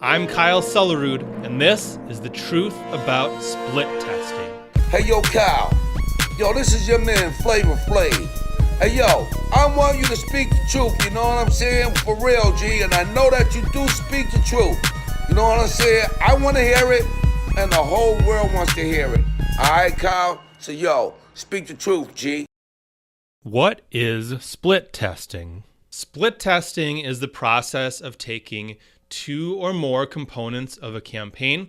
I'm Kyle Sullerud, and this is the truth about split testing. Hey, yo, Kyle. Yo, this is your man, Flavor Flav. Hey, yo, I want you to speak the truth, you know what I'm saying? For real, G, and I know that you do speak the truth. You know what I'm saying? I want to hear it, and the whole world wants to hear it. All right, Kyle? So, yo, speak the truth, G. What is split testing? Split testing is the process of taking two or more components of a campaign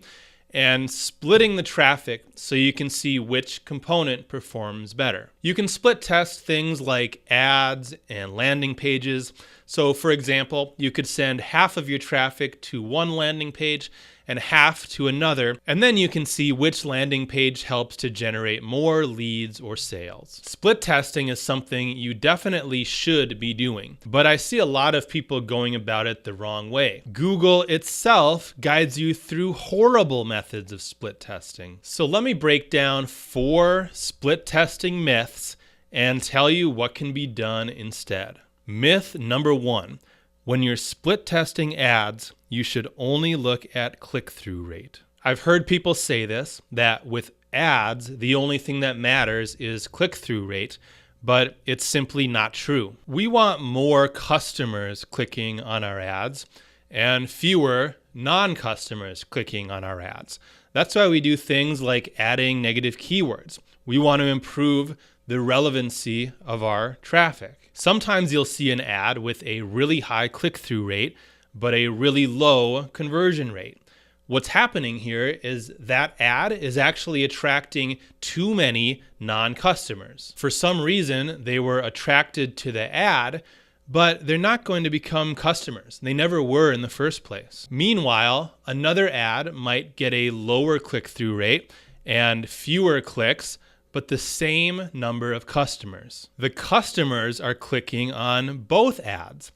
and splitting the traffic so you can see which component performs better. You can split test things like ads and landing pages. So for example, you could send half of your traffic to one landing page and half to another, and then you can see which landing page helps to generate more leads or sales. Split testing is something you definitely should be doing, but I see a lot of people going about it the wrong way. Google itself guides you through horrible methods of split testing. So let me break down 4 split testing myths and tell you what can be done instead. Myth number 1. When you're split testing ads, you should only look at click-through rate. I've heard people say this, that with ads, the only thing that matters is click-through rate, but it's simply not true. We want more customers clicking on our ads and fewer non-customers clicking on our ads. That's why we do things like adding negative keywords. We want to improve the relevancy of our traffic. Sometimes you'll see an ad with a really high click-through rate, but a really low conversion rate. What's happening here is that ad is actually attracting too many non-customers. For some reason, they were attracted to the ad, but they're not going to become customers. They never were in the first place. Meanwhile, another ad might get a lower click-through rate and fewer clicks, but the same number of customers. The customers are clicking on both ads,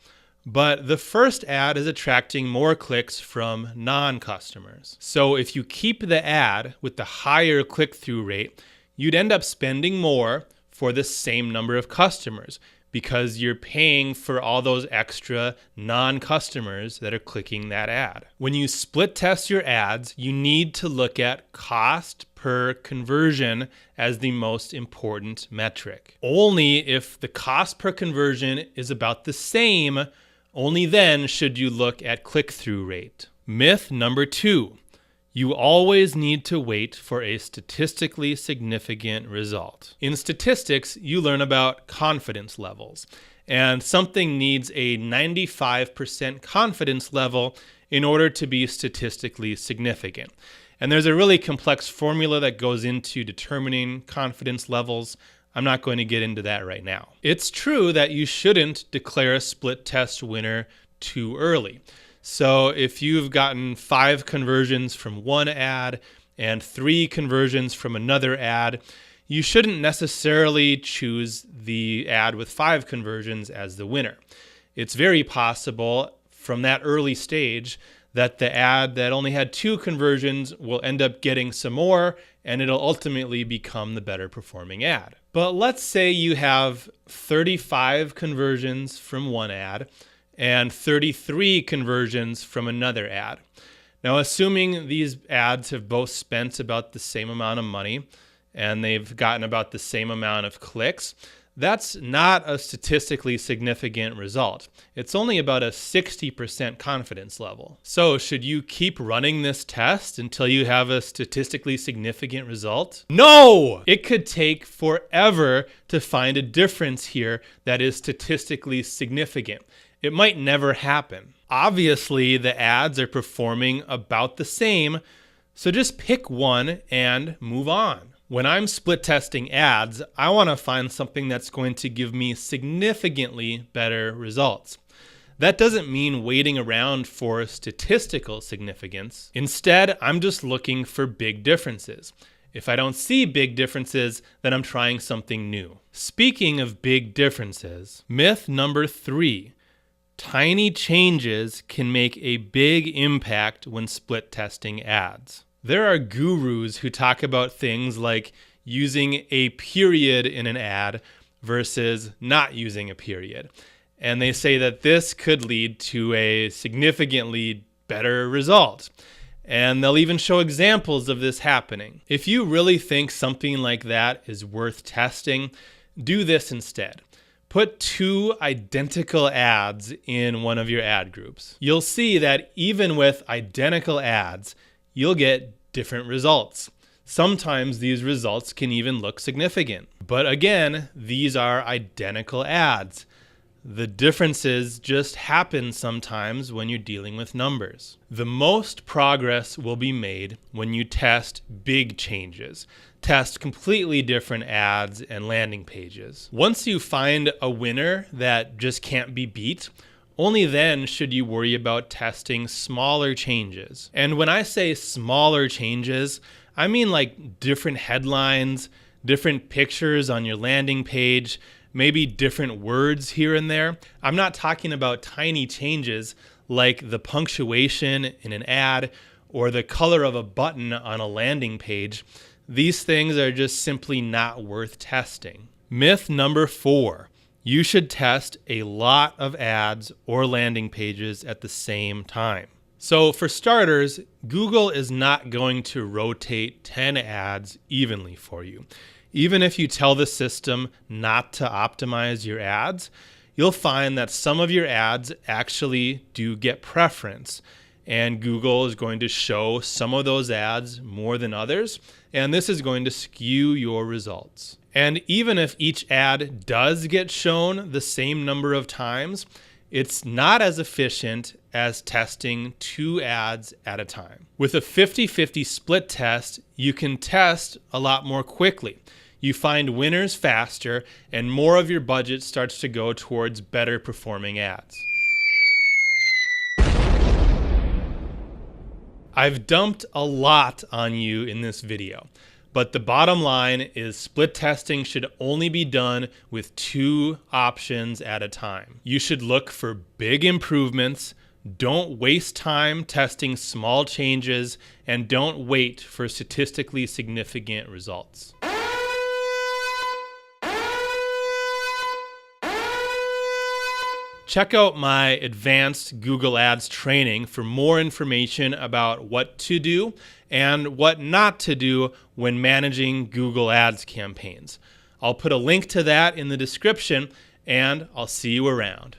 but the first ad is attracting more clicks from non-customers. So if you keep the ad with the higher click-through rate, you'd end up spending more for the same number of customers because you're paying for all those extra non-customers that are clicking that ad. When you split test your ads, you need to look at cost per conversion as the most important metric. Only if the cost per conversion is about the same, only then should you look at click-through rate. Myth number 2. You always need to wait for a statistically significant result. In statistics, you learn about confidence levels, and something needs a 95% confidence level in order to be statistically significant. And there's a really complex formula that goes into determining confidence levels. I'm not going to get into that right now. It's true that you shouldn't declare a split test winner too early. So if you've gotten 5 conversions from one ad and 3 conversions from another ad, you shouldn't necessarily choose the ad with 5 conversions as the winner. It's very possible from that early stage that the ad that only had 2 conversions will end up getting some more, and it'll ultimately become the better performing ad. But let's say you have 35 conversions from one ad and 33 conversions from another ad. Now, assuming these ads have both spent about the same amount of money and they've gotten about the same amount of clicks, that's not a statistically significant result. It's only about a 60% confidence level. So should you keep running this test until you have a statistically significant result? No! It could take forever to find a difference here that is statistically significant. It might never happen. Obviously, the ads are performing about the same, so just pick one and move on. When I'm split testing ads, I want to find something that's going to give me significantly better results. That doesn't mean waiting around for statistical significance. Instead, I'm just looking for big differences. If I don't see big differences, then I'm trying something new. Speaking of big differences, myth number 3. Tiny changes can make a big impact when split testing ads. There are gurus who talk about things like using a period in an ad versus not using a period. And they say that this could lead to a significantly better result. And they'll even show examples of this happening. If you really think something like that is worth testing, do this instead. Put 2 identical ads in one of your ad groups. You'll see that even with identical ads, you'll get different results. Sometimes these results can even look significant. But again, these are identical ads. The differences just happen sometimes when you're dealing with numbers. The most progress will be made when you test big changes. Test completely different ads and landing pages. Once you find a winner that just can't be beat, only then should you worry about testing smaller changes. And when I say smaller changes, I mean like different headlines, different pictures on your landing page, maybe different words here and there. I'm not talking about tiny changes like the punctuation in an ad or the color of a button on a landing page. These things are just simply not worth testing. Myth number 4, you should test a lot of ads or landing pages at the same time. So for starters, Google is not going to rotate 10 ads evenly for you. Even if you tell the system not to optimize your ads, you'll find that some of your ads actually do get preference. And Google is going to show some of those ads more than others, and this is going to skew your results. And even if each ad does get shown the same number of times, it's not as efficient as testing 2 ads at a time. With a 50-50 split test, you can test a lot more quickly. You find winners faster, and more of your budget starts to go towards better performing ads. I've dumped a lot on you in this video, but the bottom line is split testing should only be done with 2 options at a time. You should look for big improvements, don't waste time testing small changes, and don't wait for statistically significant results. Check out my advanced Google Ads training for more information about what to do and what not to do when managing Google Ads campaigns. I'll put a link to that in the description, and I'll see you around.